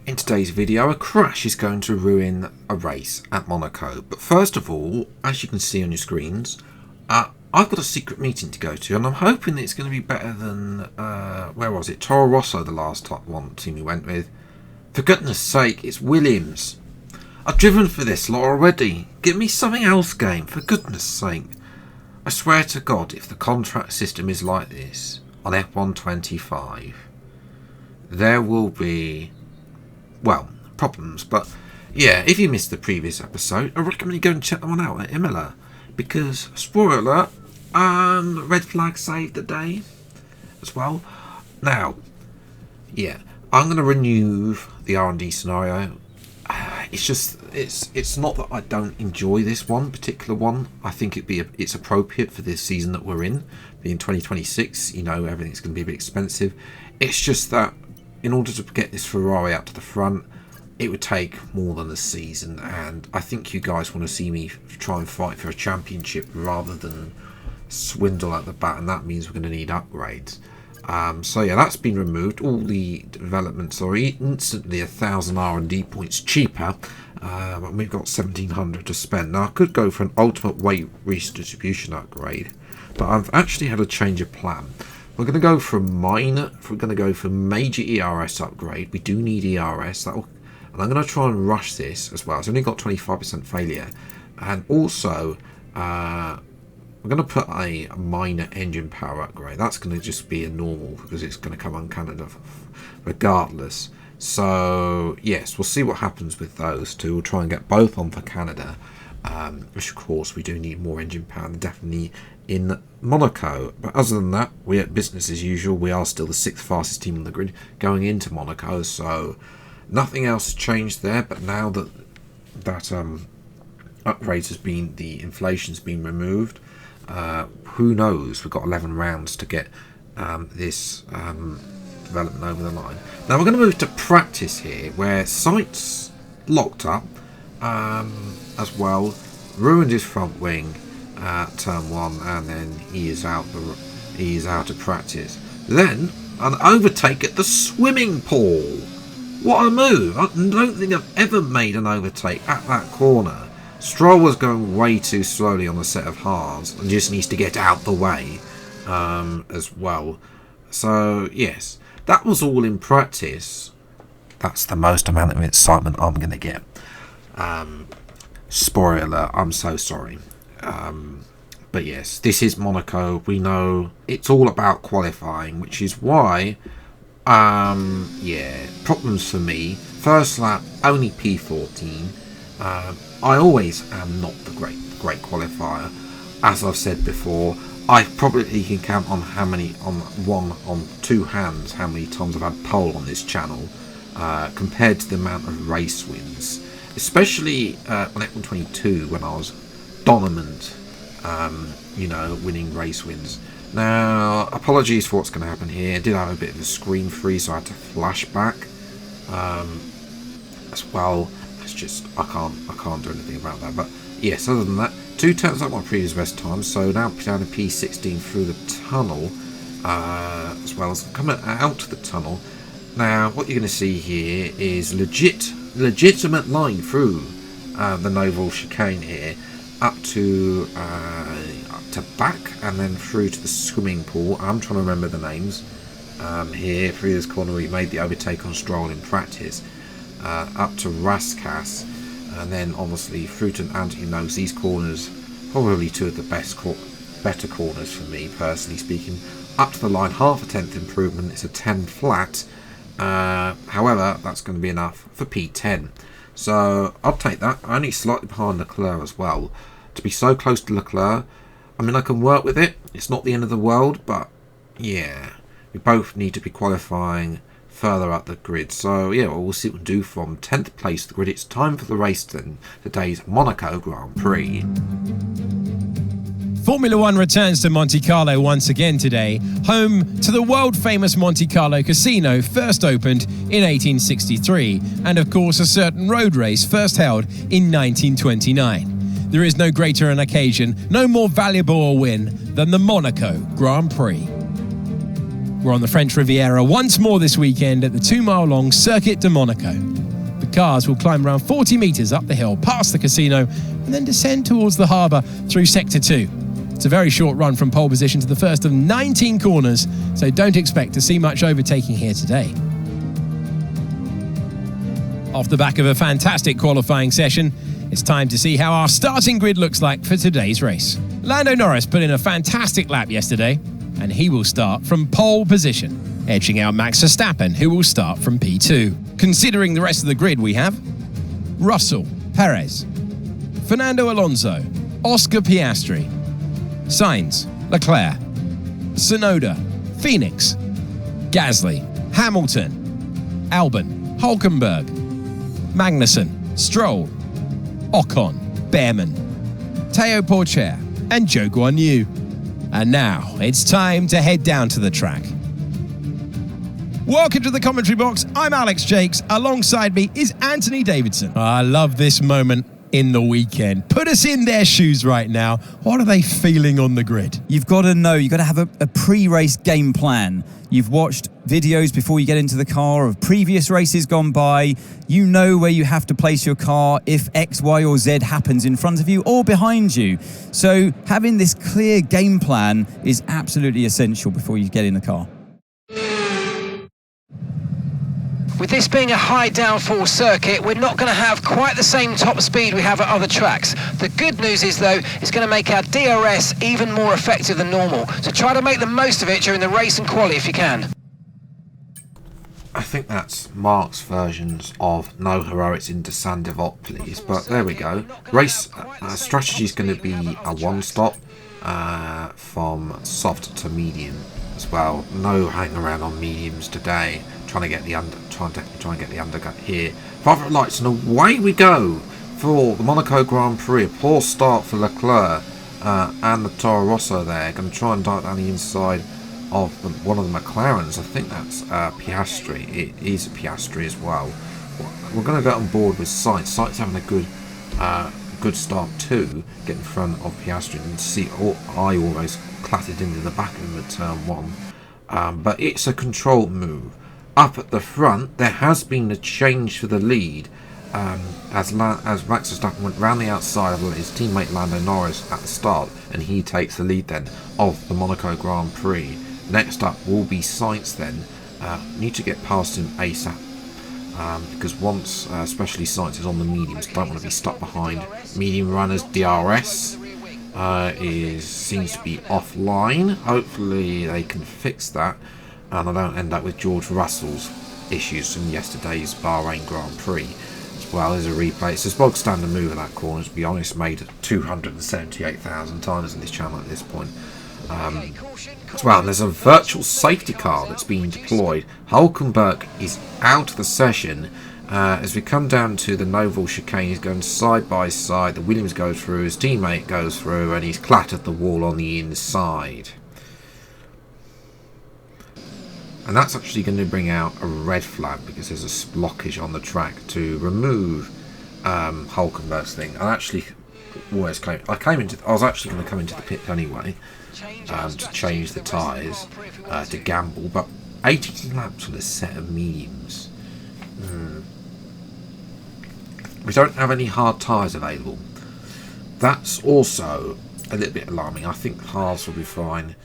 In today's video, a crash is going to ruin a race at Monaco. But first of all, as you can see on your screens, I've got a secret meeting to go to, and I'm hoping that it's going to be better than, where was it? Toro Rosso, the last top one team we went with. For goodness sake, it's Williams. I've driven for this lot already. Give me something else, game, for goodness sake. I swear to God, if the contract system is like this on F125, there will be, well, problems. But yeah, if you missed the previous episode, I recommend you go and check that one out at Imola, because spoiler alert, red flag saved the day as well. Now, yeah, I'm going to remove the R&D scenario. It's just, it's not that I don't enjoy this one particular one. I think it's appropriate for this season that we're in, being 2026. You know, everything's going to be a bit expensive. It's just that in order to get this Ferrari out to the front, it would take more than a season, and I think you guys want to see me try and fight for a championship rather than swindle at the bat, and that means we're going to need upgrades. So yeah, that's been removed. All the developments are instantly 1,000 R&D points cheaper, but we've got 1,700 to spend. Now I could go for an ultimate weight redistribution upgrade, but I've actually had a change of plan. We're going to go for minor. We're going to go for major ERS upgrade. We do need ERS. And I'm going to try and rush this as well. It's only got 25% failure, and also we're going to put a minor engine power upgrade. That's going to just be a normal, because it's going to come on Canada regardless. So yes, we'll see what happens with those two. We'll try and get both on for Canada, which of course we do need more engine power, and definitely in Monaco. But other than that, we're at business as usual. We are still the 6th fastest team on the grid going into Monaco, so nothing else has changed there. But now that upgrades has been, the inflation's been removed, who knows? We've got 11 rounds to get this development over the line. Now we're going to move to practice here, where Site's locked up as well, ruined his front wing at turn 1, and then he is out of practice. Then an overtake at the swimming pool. What a move! I don't think I've ever made an overtake at that corner. Stroll was going way too slowly on a set of hards and just needs to get out the way as well. So yes, that was all in practice. That's the most amount of excitement I'm going to get. Spoiler alert, I'm so sorry. But yes, this is Monaco. We know it's all about qualifying, which is why, yeah, problems for me. First lap, only P14. I always am not the great qualifier. As I've said before, I probably can count on on two hands how many times I've had pole on this channel, compared to the amount of race wins, especially on F122 when I was dominant, you know, winning race wins. Now, apologies for what's going to happen here. I did have a bit of a screen freeze, so I had to flash back as well. It's just I can't do anything about that. But yes, other than that, 2 turns up my previous best time, so now down to P16 through the tunnel, as well as coming out of the tunnel. Now what you're going to see here is legitimate line through the Noval chicane here, up to back, and then through to the swimming pool. I'm trying to remember the names here. Through this corner we made the overtake on Stroll in practice, up to Raskas, and then obviously through to Anthony knows these corners, probably two of the better corners for me personally speaking. Up to the line, half a tenth improvement. It's a 10 flat. However, that's going to be enough for P10. So I'll take that. Only slightly behind Leclerc as well. To be so close to Leclerc, I mean, I can work with it. It's not the end of the world, but yeah, we both need to be qualifying further up the grid. So yeah, we'll see what we do from 10th place of the grid. It's time for the race then, today's Monaco Grand Prix. Formula One returns to Monte Carlo once again today, home to the world-famous Monte Carlo Casino, first opened in 1863, and of course a certain road race first held in 1929. There is no greater an occasion, no more valuable a win than the Monaco Grand Prix. We're on the French Riviera once more this weekend at the 2-mile-long Circuit de Monaco. The cars will climb around 40 metres up the hill past the casino and then descend towards the harbour through Sector 2. It's a very short run from pole position to the first of 19 corners, so don't expect to see much overtaking here today. Off the back of a fantastic qualifying session, it's time to see how our starting grid looks like for today's race. Lando Norris put in a fantastic lap yesterday, and he will start from pole position, edging out Max Verstappen, who will start from P2. Considering the rest of the grid, we have Russell, Perez, Fernando Alonso, Oscar Piastri, Sainz, Leclerc, Tsunoda, Phoenix, Gasly, Hamilton, Albon, Hulkenberg, Magnussen, Stroll, Ocon, Behrman, Teo Porcher, and Zhou Guanyu. And now it's time to head down to the track. Welcome to the commentary box. I'm Alex Jakes. Alongside me is Anthony Davidson. I love this moment in the weekend. Put us in their shoes right now. What are they feeling on the grid? You've got to know, you've got to have a pre-race game plan. You've watched videos before you get into the car of previous races gone by. You know where you have to place your car if X, Y, or Z happens in front of you or behind you. So having this clear game plan is absolutely essential before you get in the car. With this being a high downforce circuit, we're not going to have quite the same top speed we have at other tracks. The good news is, though, it's going to make our DRS even more effective than normal. So try to make the most of it during the race and quali if you can. I think that's Mark's versions of no heroics in San Devot, please. But there we go. Race strategy is going to be a one-stop from soft to medium as well. No hang around on mediums today. Trying to get the undercut here. Private lights, and away we go for the Monaco Grand Prix. A poor start for Leclerc and the Toro Rosso there. Going to try and dart down the inside of one of the McLarens. I think that's Piastri. It is Piastri as well. We're going to get on board with Sainz. Sainz having a good start too. Get in front of Piastri and see. I almost clattered into the back of him at turn 1. But it's a controlled move. Up at the front, there has been a change for the lead as Max Verstappen went round the outside of his teammate Lando Norris at the start, and he takes the lead then of the Monaco Grand Prix. Next up will be Sainz then. Need to get past him ASAP because once, especially Sainz is on the mediums, don't want to be stuck behind medium runners. DRS seems to be offline. Hopefully they can fix that. And I don't end up with George Russell's issues from yesterday's Bahrain Grand Prix as well. There's a replay. It's a bog standard move at that corner, to be honest, made 278,000 times in this channel at this point. As well, there's a virtual safety car that's being deployed. Hulkenberg is out of the session. As we come down to the Noval chicane, he's going side by side. The Williams goes through, his teammate goes through, and he's clattered the wall on the inside. And that's actually going to bring out a red flag because there's a blockage on the track to remove Hulkenberg's thing. I actually was actually going to come into the pit anyway to change the tyres to gamble, but 18 laps with a set of mediums. We don't have any hard tyres available. That's also a little bit alarming. I think halves will be fine.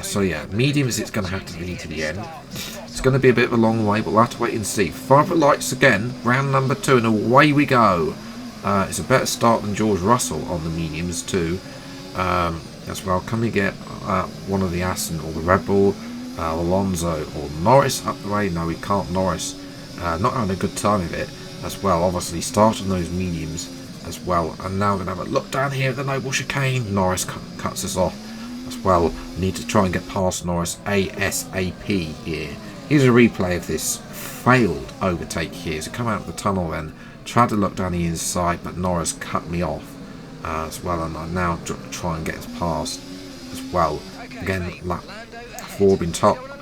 So yeah, mediums it's going to have to be to the end. It's going to be a bit of a long way, but we'll have to wait and see. Private lights again, round number 2, and away we go. It's a better start than George Russell on the mediums too. As well, can we get one of the Aston or the Red Bull, Alonso or Norris up the way? No, we can't. Norris not having a good time of it as well. Obviously starting those mediums as well. And now we're going to have a look down here at the Noble chicane. Norris cuts us off as well. Need to try and get past Norris ASAP here. Here's a replay of this failed overtake here. So come out of the tunnel then, tried to look down the inside, but Norris cut me off as well, and I now try and get us past as well. Again, lap 4 been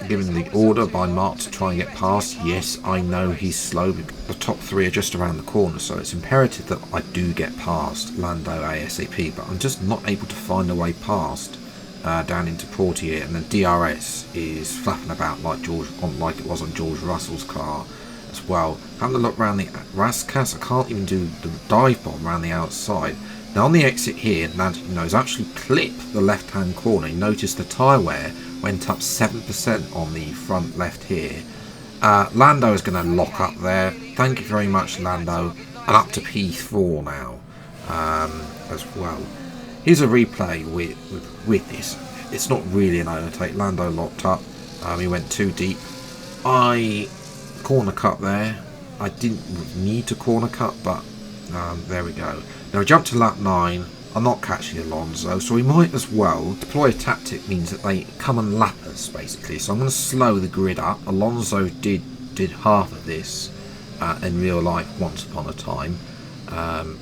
given the order by Mark to try and get past. Yes, I know he's slow. The top 3 are just around the corner, so it's imperative that I do get past Lando ASAP, but I'm just not able to find a way past down into Portier, and then DRS is flapping about like it was on George Russell's car as well. Having a look around the Rascas, I can't even do the dive bomb around the outside. Now on the exit here, Lando's actually clipped the left-hand corner. You notice the tyre wear went up 7% on the front left here. Lando is going to lock up there. Thank you very much, Lando. And up to P4 now as well. Here's a replay with this. It's not really an overtake. Lando locked up. He went too deep. I corner cut there. I didn't need to corner cut, but there we go. Now I jumped to lap 9. I'm not catching Alonso, so we might as well deploy a tactic. Means that they come and lap us basically. So I'm going to slow the grid up. Alonso did half of this in real life once upon a time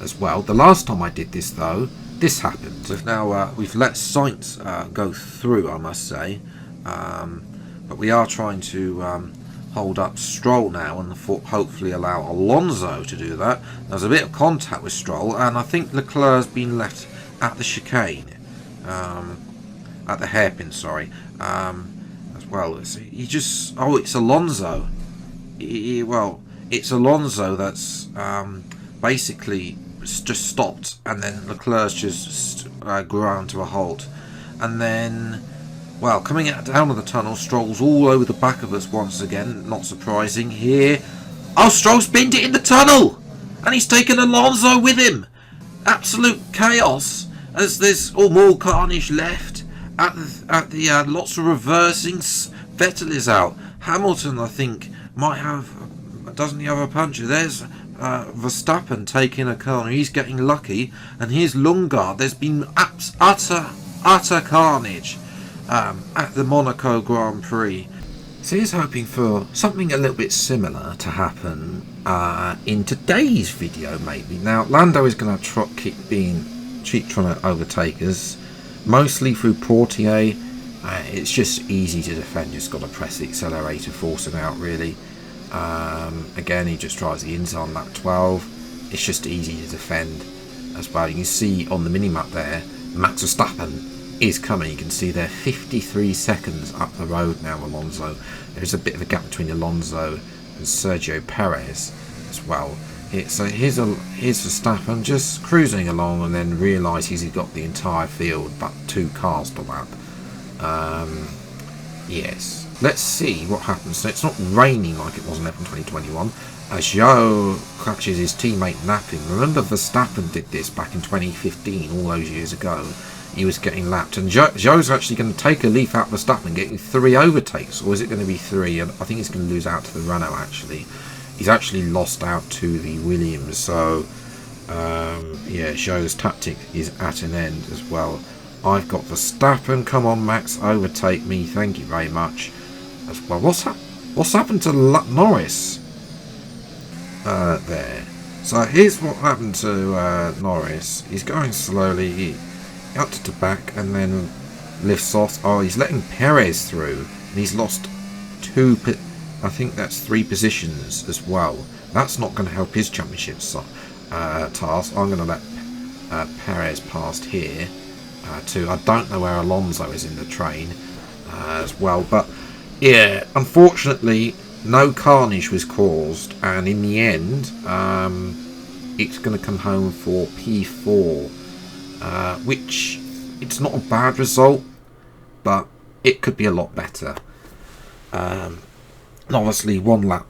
as well. The last time I did this though, this happened. So now we've let Sainz go through, I must say, but we are trying to hold up Stroll now and hopefully allow Alonso to do that. There's a bit of contact with Stroll, and I think Leclerc's been left at the chicane, at the hairpin, sorry, as well. It's Alonso. It's Alonso that's basically just stopped, and then Leclerc's just ground to a halt, and then, well, coming down of the tunnel, Stroll's all over the back of us once again. Not surprising here. Oh, Stroll's binned it in the tunnel, and he's taken Alonso with him. Absolute chaos as there's more carnage left at the lots of reversing. Vettel is out. Hamilton, I think, might have. Doesn't he have a puncher? There's Verstappen taking a corner. He's getting lucky, and here's Lundgaard. There's been utter carnage at the Monaco Grand Prix. So he's hoping for something a little bit similar to happen in today's video, maybe. Now Lando is going to keep trying to overtake us, mostly through Portier. It's just easy to defend. Just got to press the accelerator, force him out really. Again, he just tries the inside on lap 12. It's just easy to defend as well. You can see on the minimap there, Max Verstappen is coming. You can see they're 53 seconds up the road now, Alonso. There's a bit of a gap between Alonso and Sergio Perez as well. So here's Verstappen just cruising along, and then realises he's got the entire field but 2 cars to lap. Yes. Let's see what happens. So it's not raining like it was in F1 2021. As Zhou catches his teammate napping. Remember Verstappen did this back in 2015, all those years ago. He was getting lapped, and Zhou's actually going to take a leaf out of Verstappen, getting 3 overtakes, or is it going to be 3? And I think he's going to lose out to the Renault. Actually, he's actually lost out to the Williams. So yeah, Zhou's tactic is at an end as well. I've got Verstappen. Come on, Max, overtake me. Thank you very much. As well, what's happened to Norris? There. So here's what happened to Norris. He's going slowly. He up to the back and then lifts off. Oh, he's letting Perez through, and he's lost 2. I think that's 3 positions as well. That's not going to help his championship task. I'm going to let Perez past here too. I don't know where Alonso is in the train as well, but yeah, unfortunately, no carnage was caused, and in the end, it's going to come home for P4, which it's not a bad result, but it could be a lot better. And obviously, 1 lap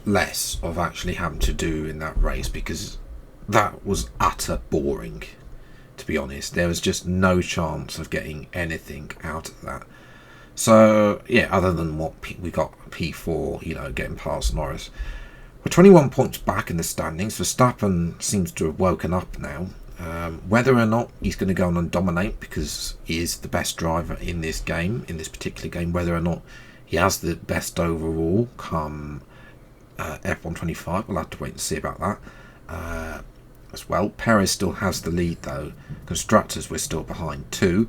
less of actually having to do in that race, because that was utter boring. To be honest, there was just no chance of getting anything out of that. So yeah, other than what we got P4, you know, getting past Norris. We're 21 points back in the standings. Verstappen seems to have woken up now. Whether or not he's going to go on and dominate, because he is the best driver in this game, in this particular game, whether or not he has the best overall come F1 25, we'll have to wait and see about that as well. Perez still has the lead though. Constructors, we're still behind 2.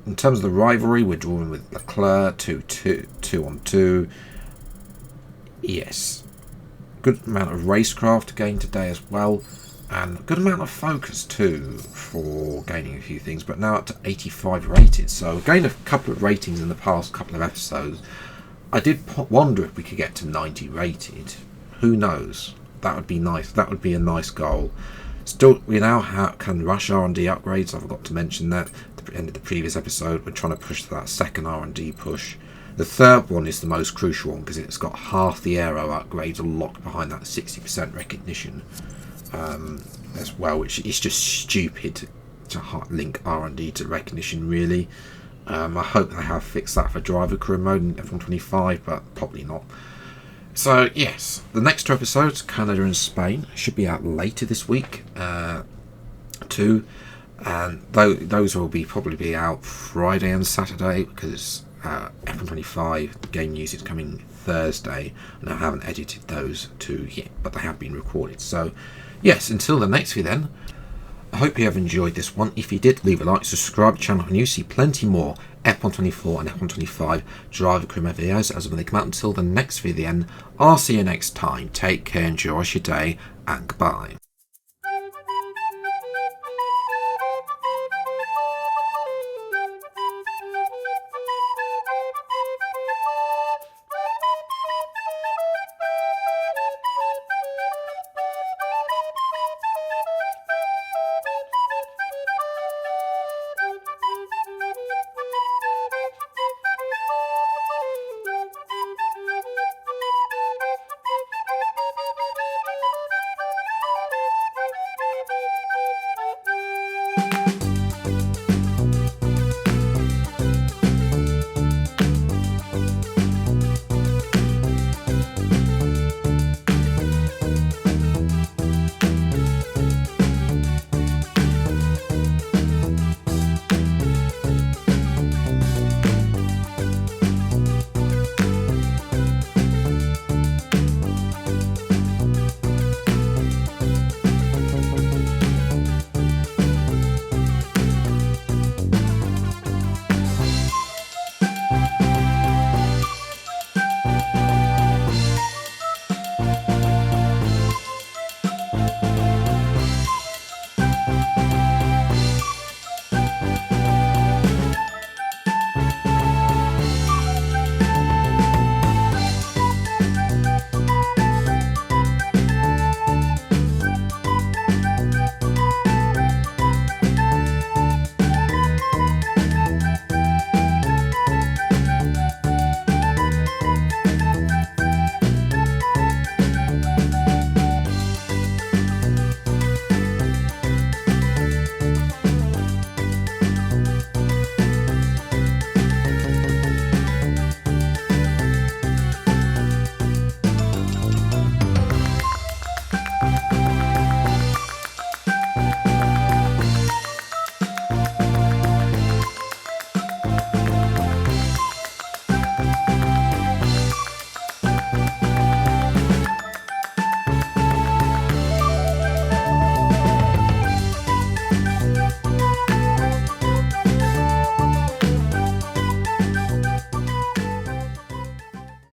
In terms of the rivalry, we're drawing with Leclerc 2-on-2. Yes, good amount of racecraft again today as well. and a good amount of focus too for gaining a few things, but now up to 85 rated, so gained a couple of ratings in the past couple of episodes. I did wonder if we could get to 90 rated. Who knows? That would be nice. That would be a nice goal. Still, we now can rush R&D upgrades. I forgot to mention that at the end of the previous episode. We're trying to push that second R&D push. The third one is the most crucial one because it's got half the aero upgrades locked behind that 60% recognition as well, which is just stupid to link R&D to recognition, really. I hope they have fixed that for driver career mode in F125, but probably not. So yes, the next two episodes, Canada and Spain, should be out later this week too, and those will probably be out Friday and Saturday because F125 game news is coming Thursday, and I haven't edited those two yet, but they have been recorded. So yes, until the next video then, I hope you have enjoyed this one. If you did, leave a like, subscribe to the channel, and you see plenty more F124 and F125 driver career mode videos as when they come out. Until the next video then, I'll see you next time. Take care, enjoy your day, and goodbye.